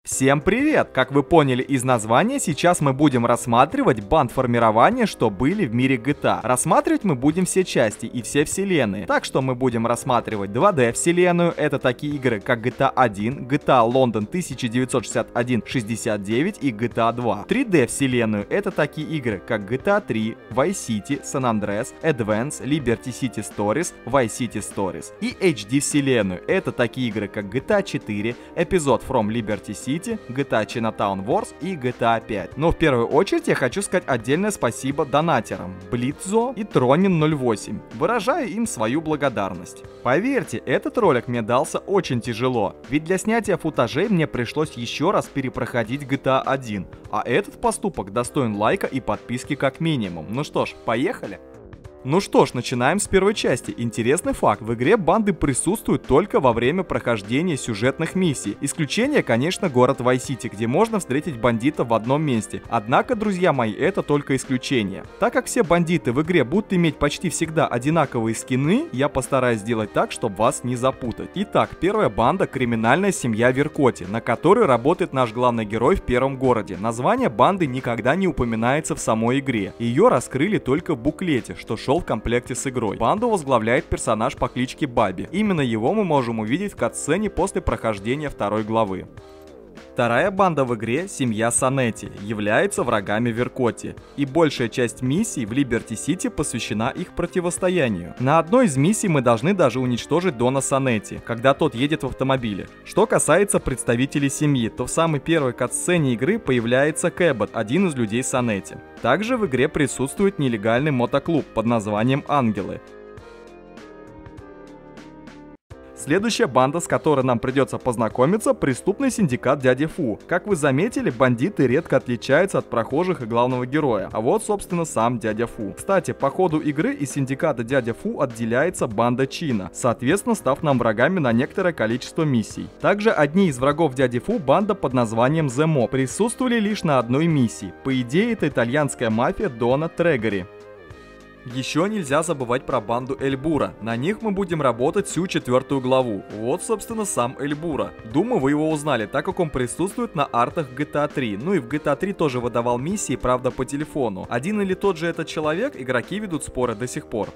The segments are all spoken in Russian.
Всем привет! Как вы поняли из названия, сейчас мы будем рассматривать бандформирования, что были в мире GTA. Рассматривать мы будем все части и все вселенные. Так что мы будем рассматривать 2D вселенную, это такие игры как GTA 1, GTA London 1961-69 и GTA 2. 3D вселенную, это такие игры как GTA 3, Vice City, San Andreas, Advance, Liberty City Stories, Vice City Stories. И HD вселенную, это такие игры как GTA 4, Episode from Liberty City, GTA Chinatown Wars и GTA 5. Но в первую очередь я хочу сказать отдельное спасибо донатерам Blitzo и Tronin08. Выражаю им свою благодарность. Поверьте, этот ролик мне дался очень тяжело, ведь для снятия футажей мне пришлось еще раз перепроходить GTA 1, а этот поступок достоин лайка и подписки как минимум. Ну что ж, поехали! Ну что ж, начинаем с первой части. Интересный факт. В игре банды присутствуют только во время прохождения сюжетных миссий. Исключение, конечно, город Vice-City, где можно встретить бандитов в одном месте. Однако, друзья мои, это только исключение. Так как все бандиты в игре будут иметь почти всегда одинаковые скины, я постараюсь сделать так, чтобы вас не запутать. Итак, первая банда — криминальная семья Веркоти, на которой работает наш главный герой в первом городе. Название банды никогда не упоминается в самой игре. Ее раскрыли только в буклете, что шел в комплекте с игрой. Банду возглавляет персонаж по кличке Баби. Именно его мы можем увидеть в катсцене после прохождения второй главы. Вторая банда в игре, семья Санетти, является врагами Веркоти, и большая часть миссий в Либерти-Сити посвящена их противостоянию. На одной из миссий мы должны даже уничтожить Дона Санетти, когда тот едет в автомобиле. Что касается представителей семьи, то в самой первой катсцене игры появляется Кэббот, один из людей Санетти. Также в игре присутствует нелегальный мотоклуб под названием Ангелы. Следующая банда, с которой нам придется познакомиться, преступный синдикат Дяди Фу. Как вы заметили, бандиты редко отличаются от прохожих и главного героя. А вот, собственно, сам Дядя Фу. Кстати, по ходу игры из синдиката Дядя Фу отделяется банда Чина, соответственно, став нам врагами на некоторое количество миссий. Также одни из врагов Дяди Фу, банда под названием The Mob, присутствовали лишь на одной миссии. По идее, это итальянская мафия Дона Трегори. Еще нельзя забывать про банду Эльбура. На них мы будем работать всю 4 главу. Вот, собственно, сам Эльбура. Думаю, вы его узнали, так как он присутствует на артах в GTA 3. Ну и в GTA 3 тоже выдавал миссии, правда, по телефону. Один или тот же этот человек, игроки ведут споры до сих пор.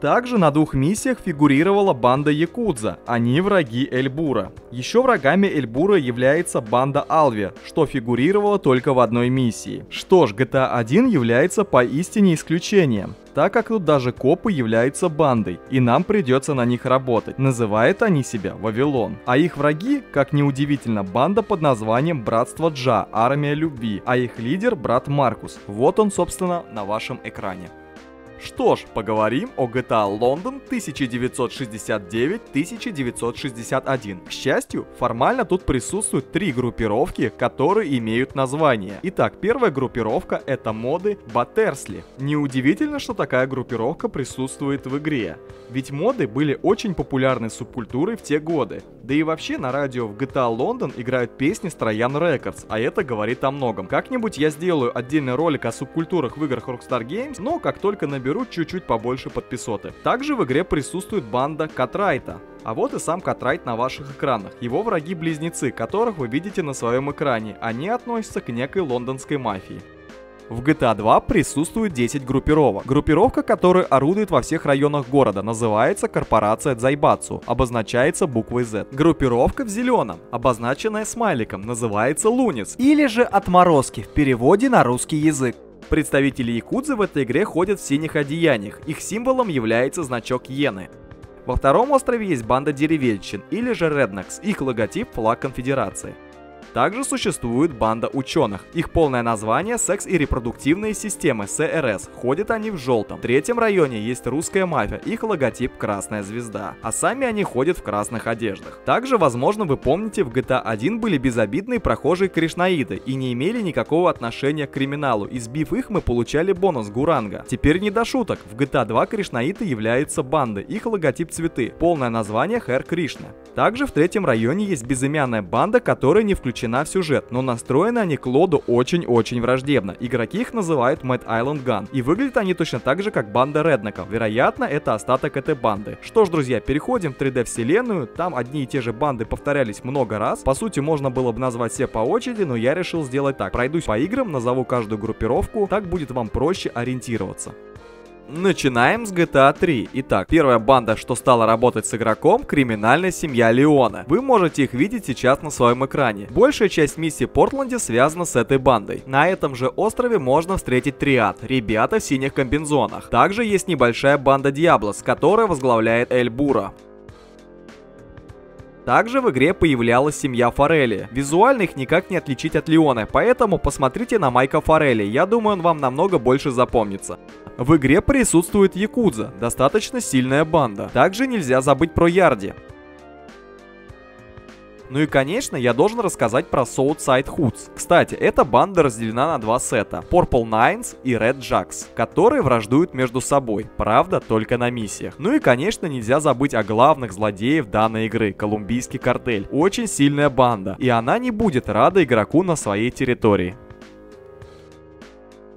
Также на 2 миссиях фигурировала банда Якудза, они враги Эльбура. Еще врагами Эльбура является банда Алви, что фигурировало только в одной миссии. Что ж, GTA 1 является поистине исключением, так как тут даже копы являются бандой, и нам придется на них работать. Называют они себя Вавилон. А их враги, как ни удивительно, банда под названием Братство Джа, Армия Любви, а их лидер брат Маркус. Вот он, собственно, на вашем экране. Что ж, поговорим о GTA London 1969-1961. К счастью, формально тут присутствуют 3 группировки, которые имеют название. Итак, первая группировка — это моды Баттерсли. Неудивительно, что такая группировка присутствует в игре, ведь моды были очень популярной субкультурой в те годы. Да и вообще на радио в GTA London играют песни Trojan Records, а это говорит о многом. Как-нибудь я сделаю отдельный ролик о субкультурах в играх Rockstar Games, но как только наберу чуть-чуть побольше подписоты. Также в игре присутствует банда Катрайта. А вот и сам Катрайт на ваших экранах. Его враги-близнецы, которых вы видите на своем экране. Они относятся к некой лондонской мафии. В GTA 2 присутствует 10 группировок. Группировка, которая орудует во всех районах города, называется Корпорация Дзайбацу, обозначается буквой Z. Группировка в зеленом, обозначенная смайликом, называется Лунец, или же Отморозки в переводе на русский язык. Представители якудзы в этой игре ходят в синих одеяниях, их символом является значок иены. Во втором острове есть банда деревенщин, или же Rednecks, их логотип — флаг конфедерации. Также существует банда ученых. Их полное название — секс и репродуктивные системы, СРС. Ходят они в желтом. В третьем районе есть русская мафия. Их логотип — красная звезда. А сами они ходят в красных одеждах. Также, возможно, вы помните, в GTA 1 были безобидные прохожие кришнаиды и не имели никакого отношения к криминалу. Избив их, мы получали бонус Гуранга. Теперь не до шуток. В GTA 2 кришнаиты являются бандой. Их логотип — цветы. Полное название — Хэр Кришна. Также в третьем районе есть безымянная банда, которая не включена вовлечена в сюжет, но настроены они к лоду очень-очень враждебно. Игроки их называют Mad Island Gun, и выглядят они точно так же, как банда реднеков. Вероятно, это остаток этой банды. Что ж, друзья, переходим в 3D вселенную. Там одни и те же банды повторялись много раз. По сути, можно было бы назвать все по очереди, но я решил сделать так. Пройдусь по играм, назову каждую группировку, так будет вам проще ориентироваться. Начинаем с GTA 3. Итак, первая банда, что стала работать с игроком, криминальная семья Леона. Вы можете их видеть сейчас на своем экране. Большая часть миссий в Портленде связана с этой бандой. На этом же острове можно встретить триад, ребята в синих комбинезонах. Также есть небольшая банда Диаблос, которая возглавляет Эль Бура. Также в игре появлялась семья Форелли. Визуально их никак не отличить от Леона, поэтому посмотрите на Майка Форелли, я думаю, он вам намного больше запомнится. В игре присутствует Якудза, достаточно сильная банда. Также нельзя забыть про Ярди. Ну и конечно, я должен рассказать про Southside Hoods. Кстати, эта банда разделена на два сета. Purple Nines и Red Jacks, которые враждуют между собой. Правда, только на миссиях. Ну и конечно, нельзя забыть о главных злодеях данной игры. Колумбийский картель. Очень сильная банда. И она не будет рада игроку на своей территории.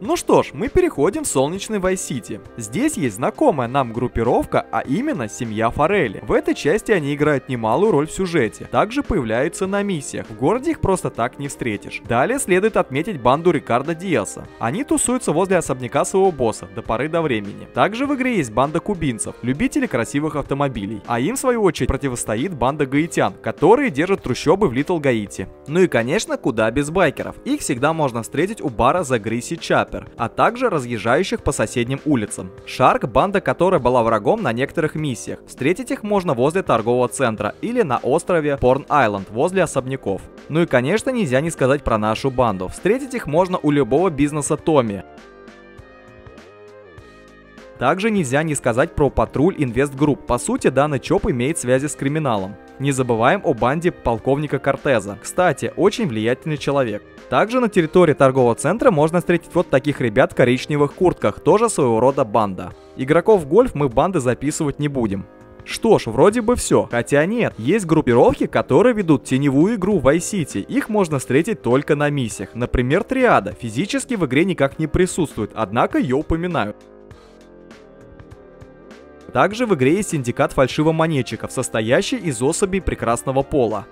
Ну что ж, мы переходим в солнечный Вайс-Сити. Здесь есть знакомая нам группировка, а именно семья Форелли. В этой части они играют немалую роль в сюжете. Также появляются на миссиях. В городе их просто так не встретишь. Далее следует отметить банду Рикардо Диаса. Они тусуются возле особняка своего босса до поры до времени. Также в игре есть банда кубинцев, любители красивых автомобилей. А им в свою очередь противостоит банда гаитян, которые держат трущобы в Литл Гаити. Ну и конечно, куда без байкеров. Их всегда можно встретить у бара The Greasy Chap, а также разъезжающих по соседним улицам. Шарк, банда, которая была врагом на некоторых миссиях. Встретить их можно возле торгового центра или на острове Порн-Айленд возле особняков. Ну и конечно, нельзя не сказать про нашу банду. Встретить их можно у любого бизнеса Томми. Также нельзя не сказать про Патруль Инвест Групп. По сути, данный ЧОП имеет связи с криминалом. Не забываем о банде полковника Кортеза. Кстати, очень влиятельный человек. Также на территории торгового центра можно встретить вот таких ребят в коричневых куртках. Тоже своего рода банда. Игроков в гольф мы в банды записывать не будем. Что ж, вроде бы все. Хотя нет, есть группировки, которые ведут теневую игру в Vice-City. Их можно встретить только на миссиях. Например, Триада. Физически в игре никак не присутствует, однако ее упоминают. Также в игре есть синдикат фальшивомонетчиков, состоящий из особей прекрасного пола.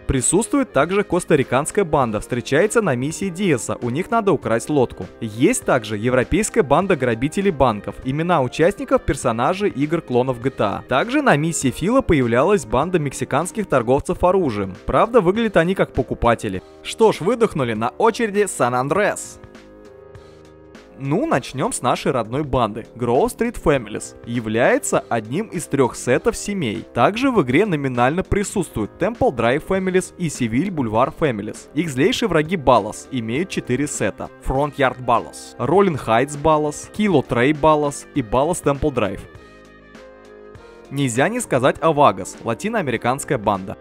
Присутствует также костариканская банда, встречается на миссии Диаса, у них надо украсть лодку. Есть также европейская банда грабителей банков, имена участников персонажей игр клонов GTA. Также на миссии Фила появлялась банда мексиканских торговцев оружием. Правда, выглядят они как покупатели. Что ж, выдохнули, на очереди Сан-Андреас. Ну, начнем с нашей родной банды. Grove Street Families является одним из 3 сетов семей. Также в игре номинально присутствуют Temple Drive Families и Seville Boulevard Families. Их злейшие враги Ballas имеют 4 сета. Front Yard Ballas, Rolling Heights Ballas, Kilo Tray Ballas и Ballas Temple Drive. Нельзя не сказать о Vagas, латиноамериканская банда.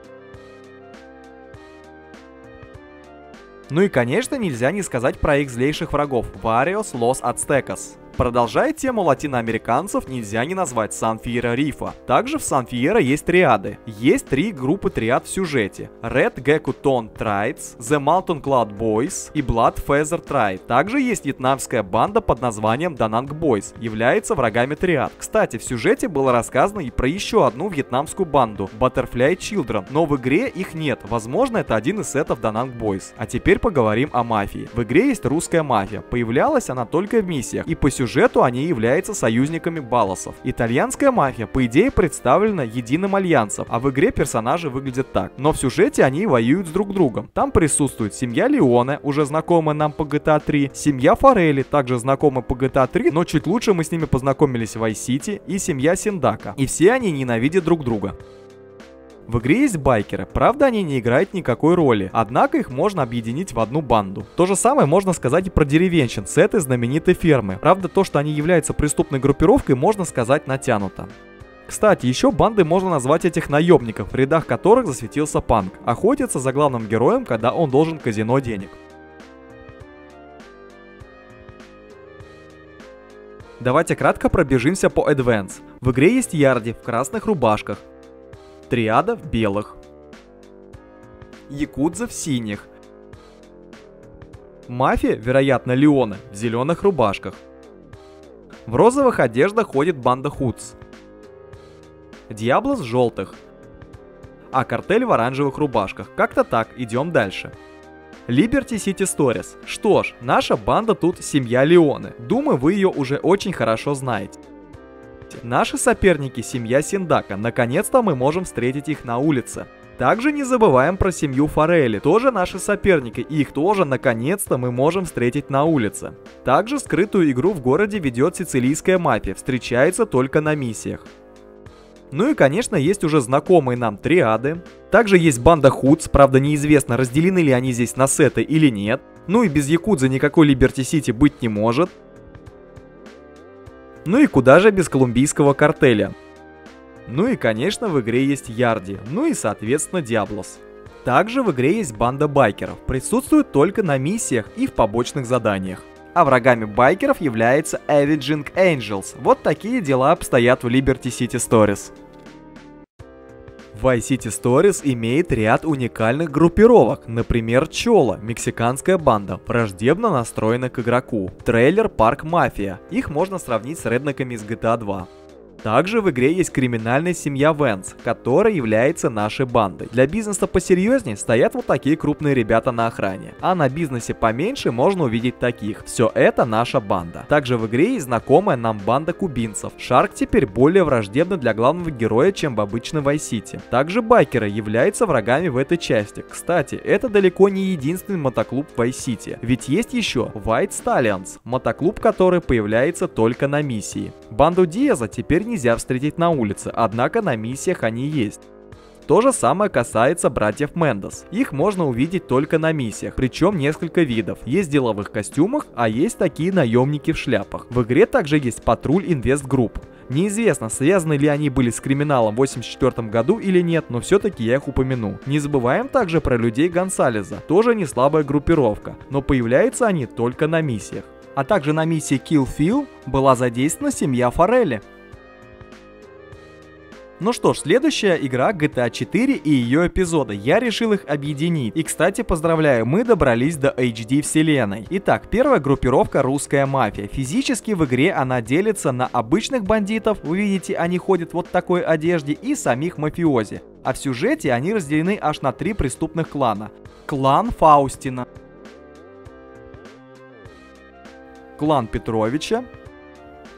Ну и конечно нельзя не сказать про их злейших врагов Varios Los Aztecas. Продолжая тему латиноамериканцев, нельзя не назвать Сан-Фьерро Рифа. Также в Сан-Фьерро есть триады. Есть 3 группы триад в сюжете. Red Gecko Tone Triads, The Mountain Cloud Boys и Blood Feather Triad. Также есть вьетнамская банда под названием Danang Boys, является врагами триад. Кстати, в сюжете было рассказано и про еще одну вьетнамскую банду Butterfly Children, но в игре их нет. Возможно, это один из сетов Danang Boys. А теперь поговорим о мафии. В игре есть русская мафия. Появлялась она только в миссиях, и по сюжету они являются союзниками Балласов. Итальянская мафия, по идее, представлена единым альянсом, а в игре персонажи выглядят так. Но в сюжете они воюют с друг другом. Там присутствует семья Леоне, уже знакомая нам по GTA 3, семья Форелли, также знакомая по GTA 3, но чуть лучше мы с ними познакомились в Vice-City, и семья Синдака. И все они ненавидят друг друга. В игре есть байкеры, правда они не играют никакой роли, однако их можно объединить в одну банду. То же самое можно сказать и про деревенщин с этой знаменитой фермы. Правда, то, что они являются преступной группировкой, можно сказать натянуто. Кстати, еще бандой можно назвать этих наемников, в рядах которых засветился Панк. Охотятся за главным героем, когда он должен казино денег. Давайте кратко пробежимся по Advance. В игре есть Ярди в красных рубашках, Триада в белых. якудза в синих. Мафия, вероятно, Леоне, в зеленых рубашках. В розовых одеждах ходит банда Худс. Диаблос в желтых. А картель в оранжевых рубашках. Как-то так, идем дальше. Liberty City Stories. Что ж, наша банда тут семья Леоне. Думаю, вы ее уже очень хорошо знаете. Наши соперники семья Синдака. Наконец-то мы можем встретить их на улице. Также не забываем про семью Форелли, тоже наши соперники, и их тоже наконец-то мы можем встретить на улице. Также скрытую игру в городе ведет сицилийская мафия, встречается только на миссиях. Ну и конечно есть уже знакомые нам триады. Также есть банда Худс, правда неизвестно разделены ли они здесь на сеты или нет. Ну и без якудзы никакой Liberty City быть не может. Ну и куда же без колумбийского картеля. Ну и конечно в игре есть Ярди, ну и соответственно Диаблос. Также в игре есть банда байкеров, присутствует только на миссиях и в побочных заданиях. А врагами байкеров является Avenging Angels. Вот такие дела обстоят в Liberty City Stories. Vice City Stories имеет ряд уникальных группировок, например Чола, мексиканская банда, враждебно настроена к игроку. Трейлер Park Mafia, их можно сравнить с реднеками из GTA 2. Также в игре есть криминальная семья Венс, которая является нашей бандой. Для бизнеса посерьезнее стоят вот такие крупные ребята на охране. А на бизнесе поменьше можно увидеть таких. Все это наша банда. Также в игре есть знакомая нам банда кубинцев. Шарк теперь более враждебна для главного героя, чем в обычной Vice City. Также байкеры являются врагами в этой части. Кстати, это далеко не единственный мотоклуб в Vice City. Ведь есть еще White Stallions, мотоклуб, который появляется только на миссии. Банду Диаза теперь нельзя встретить на улице, однако на миссиях они есть. То же самое касается братьев Мендес. Их можно увидеть только на миссиях, причем несколько видов. Есть в деловых костюмах, а есть такие наемники в шляпах. В игре также есть Патруль Инвест Групп. Неизвестно, связаны ли они были с криминалом в 1984 году или нет, но все-таки я их упомяну. Не забываем также про людей Гонсалеса, тоже не слабая группировка, но появляются они только на миссиях. А также на миссии Kill Phil была задействована семья Форелли. Ну что ж, следующая игра GTA 4 и ее эпизоды. Я решил их объединить. И, кстати, поздравляю, мы добрались до HD вселенной. Итак, первая группировка русская мафия. Физически в игре она делится на обычных бандитов, вы видите, они ходят вот в такой одежде, и самих мафиози. А в сюжете они разделены аж на 3 преступных клана. Клан Фаустина, клан Петровича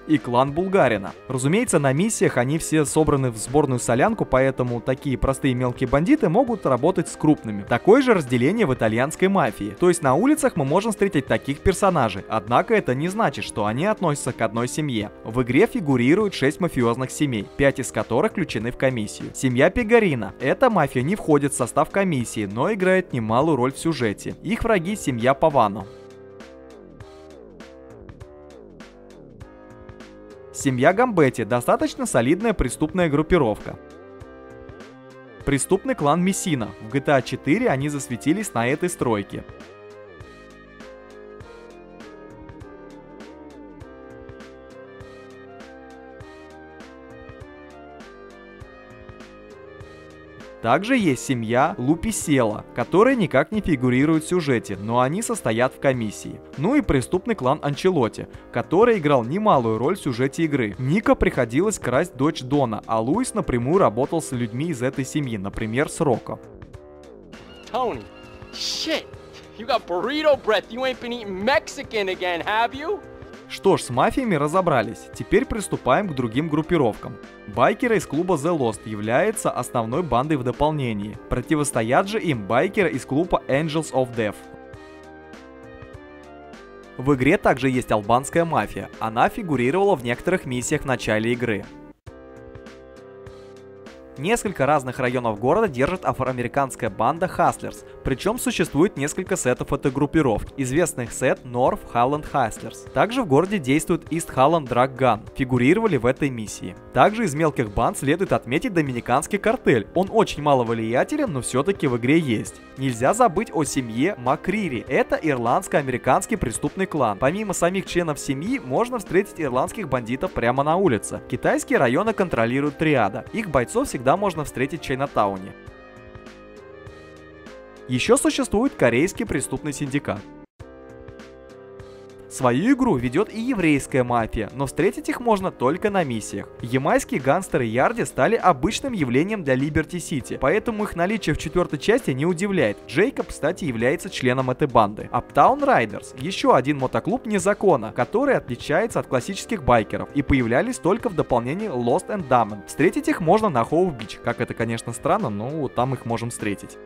и клан Булгарина. Разумеется, на миссиях они все собраны в сборную солянку, поэтому такие простые мелкие бандиты могут работать с крупными. Такое же разделение в итальянской мафии. То есть на улицах мы можем встретить таких персонажей, однако это не значит, что они относятся к одной семье. В игре фигурирует 6 мафиозных семей, 5 из которых включены в комиссию. Семья Пегарина. Эта мафия не входит в состав комиссии, но играет немалую роль в сюжете. Их враги семья Павано. Семья Гамбетти – достаточно солидная преступная группировка. Преступный клан Мессина. В GTA 4 они засветились на этой стройке. Также есть семья Луписела, которая никак не фигурирует в сюжете, но они состоят в комиссии. Ну и преступный клан Анчелотти, который играл немалую роль в сюжете игры. Нико приходилось красть дочь Дона, а Луис напрямую работал с людьми из этой семьи, например, с Рокко. Tony, shit, you got burrito breath. You ain't been eating Mexican again, have you? Что ж, с мафиями разобрались, теперь приступаем к другим группировкам. Байкеры из клуба The Lost являются основной бандой в дополнении. Противостоят же им байкеры из клуба Angels of Death. В игре также есть албанская мафия, она фигурировала в некоторых миссиях в начале игры. Несколько разных районов города держит афроамериканская банда Hustlers, причем существует несколько сетов этой группировки. Известный сет North Holland Hustlers. Также в городе действует East Holland Drug Gun, фигурировали в этой миссии. Также из мелких банд следует отметить доминиканский картель. Он очень маловлиятелен, но все-таки в игре есть. Нельзя забыть о семье Макрири. Это ирландско-американский преступный клан. Помимо самих членов семьи, можно встретить ирландских бандитов прямо на улице. Китайские районы контролируют триада. Их бойцов всегда можно встретить в Чайнатауне. Еще существует корейский преступный синдикат. Свою игру ведет и еврейская мафия, но встретить их можно только на миссиях. Ямайские гангстеры Ярди стали обычным явлением для Liberty City, поэтому их наличие в 4-й части не удивляет. Джейкоб, кстати, является членом этой банды. Uptown Riders — еще один мотоклуб вне закона, который отличается от классических байкеров и появлялись только в дополнении Lost and Damned. Встретить их можно на Хоув-Бич, как это, конечно, странно, но там их можем встретить.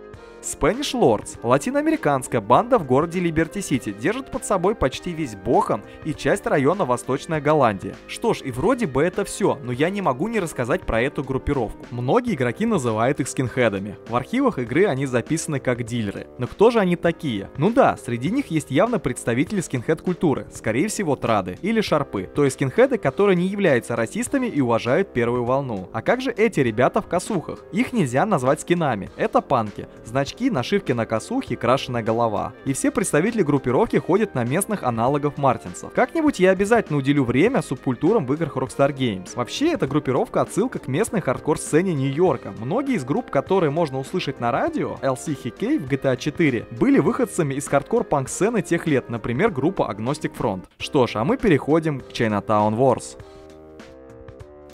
Spanish Lords — латиноамериканская банда в городе Либерти-Сити, держит под собой почти весь Бохан и часть района Восточная Голландия. Что ж, и вроде бы это все, но я не могу не рассказать про эту группировку. Многие игроки называют их скинхедами. В архивах игры они записаны как дилеры. Но кто же они такие? Ну да, среди них есть явно представители скинхед-культуры, скорее всего трады или шарпы, то есть скинхеды, которые не являются расистами и уважают первую волну. А как же эти ребята в косухах? Их нельзя назвать скинами, это панки. Значки, нашивки на косухе, крашеная голова. И все представители группировки ходят на местных аналогов мартинсов. Как-нибудь я обязательно уделю время субкультурам в играх Rockstar Games. Вообще, эта группировка отсылка к местной хардкор-сцене Нью-Йорка. Многие из групп, которые можно услышать на радио, LCHK в GTA 4, были выходцами из хардкор-панк-сцены тех лет, например, группа Agnostic Front. Что ж, а мы переходим к Chinatown Wars.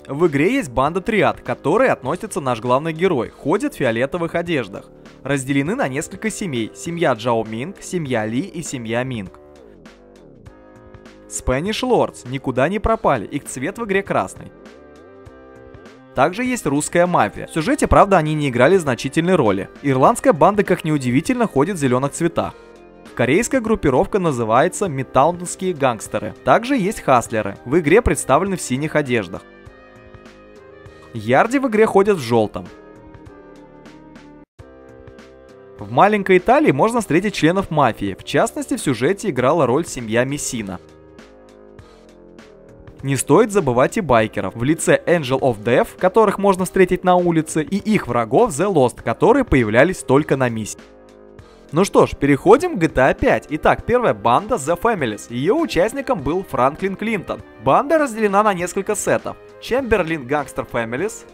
В игре есть банда Триад, к которой относится наш главный герой, ходит в фиолетовых одеждах. Разделены на несколько семей: семья Джао Минг, семья Ли и семья Минг. Spanish Lords никуда не пропали, их цвет в игре красный. Также есть русская мафия. В сюжете, правда, они не играли значительной роли. Ирландская банда, как ни удивительно, ходит в зеленых цветах. Корейская группировка называется Мидтаунские гангстеры. Также есть хаслеры, в игре представлены в синих одеждах. Ярди в игре ходят в желтом. В маленькой Италии можно встретить членов мафии, в частности в сюжете играла роль семья Мессина. Не стоит забывать и байкеров в лице Angel of Death, которых можно встретить на улице, и их врагов The Lost, которые появлялись только на миссии. Ну что ж, переходим к GTA 5. Итак, первая банда The Families. Ее участником был Франклин Клинтон. Банда разделена на несколько сетов: Chamberlain Gangster Families,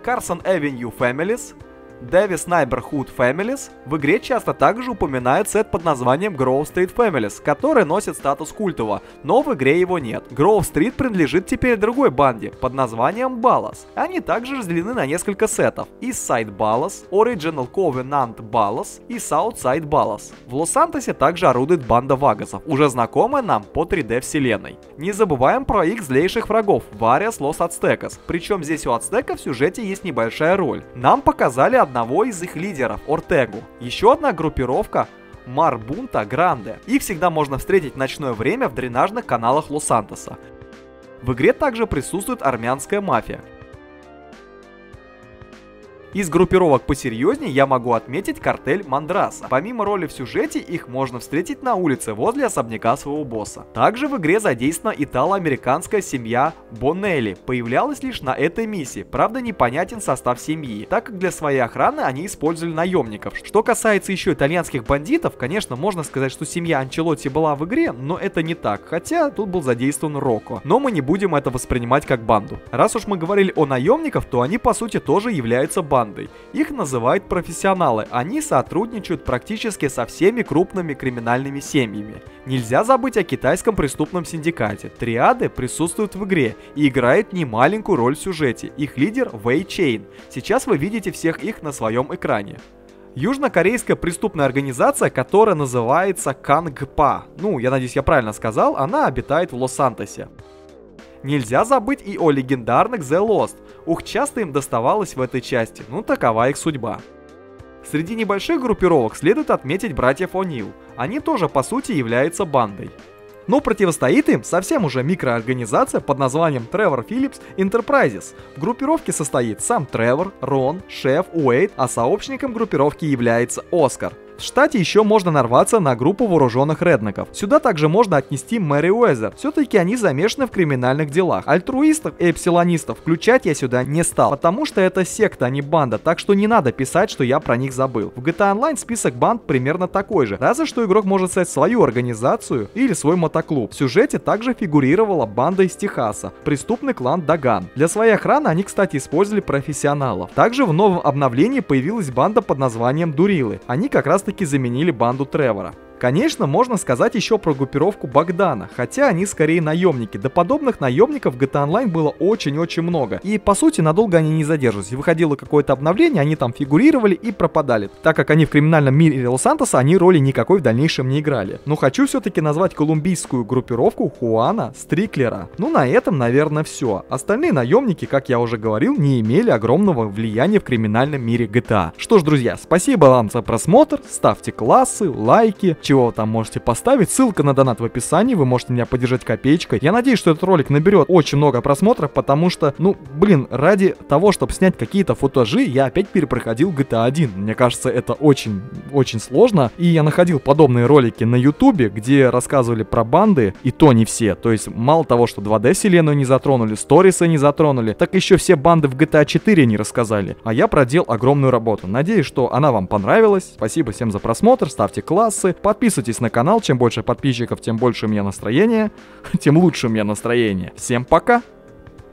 Carson Avenue Families, Davis Neighborhood Families. В игре часто также упоминают сет под названием Grove Street Families, который носит статус культового, но в игре его нет. Grove Street принадлежит теперь другой банде под названием Ballas. Они также разделены на несколько сетов: Eastside Ballas, Original Covenant Ballas и Southside Ballas. В Лос-Сантосе также орудует банда Вагасов, уже знакомая нам по 3D вселенной. Не забываем про их злейших врагов Various Los Aztecas, причем здесь у ацтеков в сюжете есть небольшая роль. Нам показали одного из их лидеров, Ортегу. Еще одна группировка — Марбунта Гранде. Их всегда можно встретить в ночное время в дренажных каналах Лос-Сантоса. В игре также присутствует армянская мафия. Из группировок посерьезнее я могу отметить картель Мандраса. Помимо роли в сюжете, их можно встретить на улице возле особняка своего босса. Также в игре задействована итало-американская семья Бонелли. Появлялась лишь на этой миссии, правда непонятен состав семьи, так как для своей охраны они использовали наемников. Что касается еще итальянских бандитов, конечно, можно сказать, что семья Анчелотти была в игре, но это не так, хотя тут был задействован Рокко. Но мы не будем это воспринимать как банду. Раз уж мы говорили о наемниках, то они по сути тоже являются бандой. Их называют профессионалы, они сотрудничают практически со всеми крупными криминальными семьями. Нельзя забыть о китайском преступном синдикате. Триады присутствуют в игре и играют немаленькую роль в сюжете. Их лидер Вэй Чейн. Сейчас вы видите всех их на своем экране. Южнокорейская преступная организация, которая называется Кангпа. Ну, я надеюсь, я правильно сказал, она обитает в Лос-Сантосе. Нельзя забыть и о легендарных The Lost. Ух, часто им доставалось в этой части, ну такова их судьба. Среди небольших группировок следует отметить братьев О'Нил. Они тоже по сути являются бандой. Но противостоит им совсем уже микроорганизация под названием Trevor Phillips Enterprises. В группировке состоит сам Тревор, Рон, Шеф, Уэйд, а сообщником группировки является Оскар. В штате еще можно нарваться на группу вооруженных реднеков. Сюда также можно отнести Мэри Уэзер. Все-таки они замешаны в криминальных делах. Альтруистов и эпсилонистов включать я сюда не стал, потому что это секта, а не банда, так что не надо писать, что я про них забыл. В GTA Online список банд примерно такой же, разве что игрок может создать свою организацию или свой мотоклуб. В сюжете также фигурировала банда из Техаса, преступный клан Даган. Для своей охраны они, кстати, использовали профессионалов. Также в новом обновлении появилась банда под названием Дурилы. Они как раз раз таки заменили банду Тревора. Конечно, можно сказать еще про группировку Богдана, хотя они скорее наемники. Да подобных наемников в GTA Online было очень-очень много. И по сути надолго они не задерживались. Выходило какое-то обновление, они там фигурировали и пропадали. Так как они в криминальном мире Лос-Сантоса, они роли никакой в дальнейшем не играли. Но хочу все-таки назвать колумбийскую группировку Хуана Стриклера. Ну на этом, наверное, все. Остальные наемники, как я уже говорил, не имели огромного влияния в криминальном мире GTA. Что ж, друзья, спасибо вам за просмотр. Ставьте классы, лайки. Чего вы там можете поставить, ссылка на донат в описании, вы можете меня поддержать копеечкой. Я надеюсь, что этот ролик наберет очень много просмотров, потому что, ну, блин, ради того, чтобы снять какие-то футажи, я опять перепроходил GTA 1. Мне кажется, это очень сложно, и я находил подобные ролики на ютубе, где рассказывали про банды, и то не все. То есть, мало того, что 2D вселенную не затронули, сторисы не затронули, так еще все банды в GTA 4 не рассказали. А я проделал огромную работу. Надеюсь, что она вам понравилась. Спасибо всем за просмотр, ставьте классы, подписывайтесь на канал, чем больше подписчиков, тем больше у меня настроение, тем лучше у меня настроение. Всем пока!